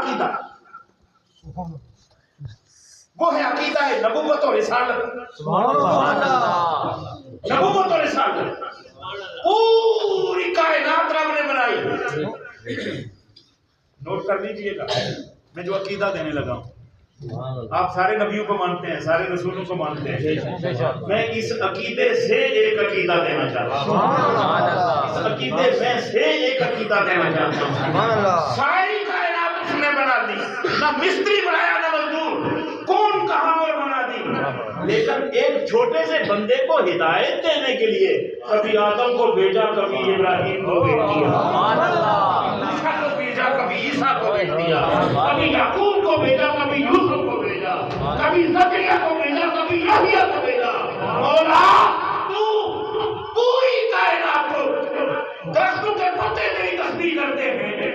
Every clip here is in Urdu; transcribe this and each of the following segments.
عقیدہ، وہ ہے عقیدہ ہے نبوت اور رسالت۔ سبحان اللہ۔ نبوت اور رسالت پوری کائنات رب نے بنائی۔ نوٹ کر لیجئے گا، میں جو عقیدہ دینے لگا ہوں، آپ سارے نبیوں کو مانتے ہیں، سارے رسولوں کو مانتے ہیں، میں اس عقیدے سے ایک عقیدہ دینا چاہتا ہوں، اس عقیدے میں سے ایک عقیدہ دینا چاہتا ہوں۔ ساری کائنات اس نے بنا دی، نہ مستری بنایا نہ مزدور، کون کہاں اور بنا دی، لیکن ایک چھوٹے سے بندے کو ہدایت دینے کے لیے کبھی آدم کو بھیجا، کبھی ابراہیم کو بھیج دیا، کبھی عیسیٰ کو بھیج دیا، کبھی یعقوب کو بھیجا، کبھی یوسف کو بھیجا، کبھی زکریا کو بھیجا، کبھی یحییٰ کو بھیجا۔ مولا تو پوری کائنات کو، درختوں کے پتے تیری تسبیح کرتے ہیں،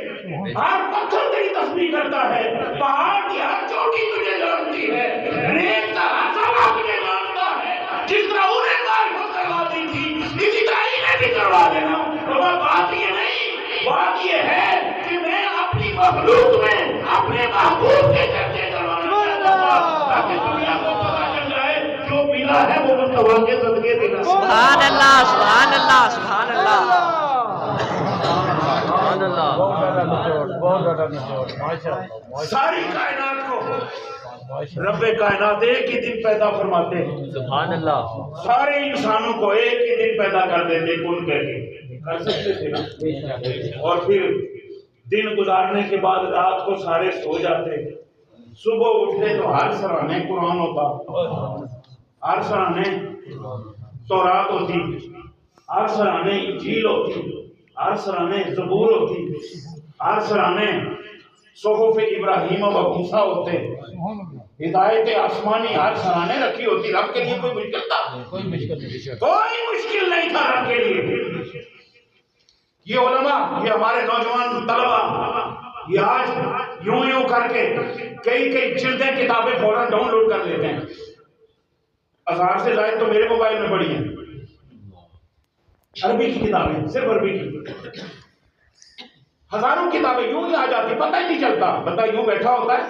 ہر پتھر تیری تسبیح کرتا ہے، پہاڑ کی ہر چوٹی تجھے جانتی ہے، ریت کا ہر ذرہ تجھے جانتا ہے۔ جس طرح انہیں معرفت کروا دی تھی اسی طرح انہیں بھی کروا دینا۔ تو بات یہ نہیں، بات یہ ہے کہ میں اپنی مخلوق میں اپنے محبوب کے چرچے کروانا چاہتا ہوں، تاکہ دنیا کو پتہ چل جائے جو ملا ہے وہ مصطفیٰ کے صدقے دینا۔ سبحان اللہ، سبحان اللہ، سبحان اللہ، سبحان اللہ۔ بہت زیادہ نچوڑ، ماشاءاللہ۔ ساری کائنات کو رب کائنات ایک ہی دن پیدا فرماتے ہیں، سبحان اللہ۔ سارے انسانوں کو ایک ہی دن پیدا کر دیتے، کن کہہ کے کر سکتے تھے نا؟ اور پھر دن گزارنے کے بعد رات کو سارے سو جاتے، صبح اٹھتے تو ہر سرانے قرآن ہوتا، ہر سرانے تورات ہوتی، ہر سرانے انجیل ہوتی، ہر سرانے زبور ہوتی، ہر سرانے صحف ابراہیم و موسیٰ ہوتے، ہدایت آسمانی ہر سرانے رکھی ہوتی۔ رب کے لیے کوئی مشکل تھا؟ کوئی مشکل نہیں تھا رب کے لیے۔ یہ علماء، یہ ہمارے نوجوان طلبہ، یہ آج یوں کر کے کئی جلدیں کتابیں فوراً ڈاؤن لوڈ کر لیتے ہیں۔ 1000 سے زائد تو میرے موبائل میں پڑی ہیں، عربی کی کتابیں، صرف عربی کی ہزاروں کتابیں یوں ہی آ جاتی، پتہ ہی نہیں چلتا، بندہ یوں بیٹھا ہوتا ہے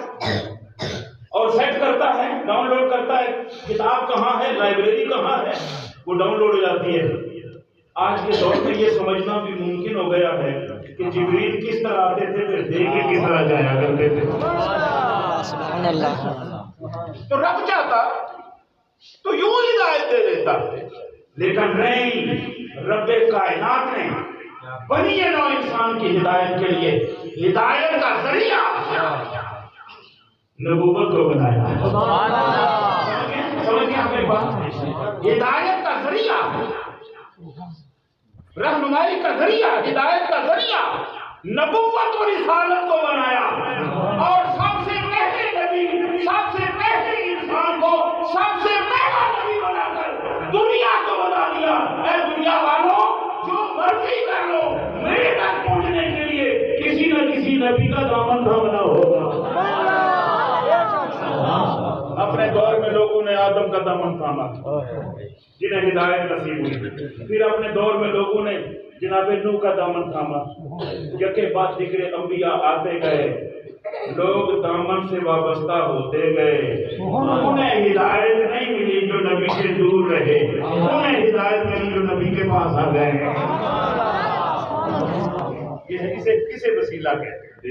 اور سیٹ کرتا ہے، ڈاؤن لوڈ کرتا ہے، کتاب کہاں ہے، لائبریری کہاں ہے، وہ ڈاؤن لوڈ ہو جاتی ہے۔ آج کے دور میں یہ سمجھنا بھی ممکن ہو گیا ہے کہ جبریل کس طرح آتے تھے، پھر دے کے کس طرح جایا کرتے تھے۔ سبحان اللہ۔ تو رب چاہتا تو یوں ہدایت دے دیتا، لیکن نہیں، رب کائنات نے بنی نوع انسان کی ہدایت کے لیے ہدایت کا ذریعہ نبوت کو بنایا۔ سمجھیں ہمیں بات، ہدایت کا ذریعہ، رہنمائی کا ذریعہ، ہدایت کا ذریعہ نبوت اور رسالت کو بنایا، اور سب سے پہلے نبی، سب سے پہلے انسان کو سب سے پہلا نبی بنا کر دنیا کو بتا دیا، اے دنیا والوں جو مرضی کر لو، میرے تک پہنچنے کے لیے کسی نہ کسی نبی کا دامن تھامنا ہوگا۔ اپنے دور میں لوگوں نے آدم کا دامن تھاما، جنہیں ہدایت نصیب ہوئی، پھر اپنے دور میں لوگوں نے جناب نوح کا دامن تھاما، یکے بعد دیگر انبیاء آتے گئے، لوگ دامن سے وابستہ ہوتے گئے، انہیں ہدایت نہیں ملی جو نبی سے دور رہے، انہیں ہدایت ملی جو نبی کے پاس آ گئے۔ یہ کسے وسیلہ کہتے ہیں؟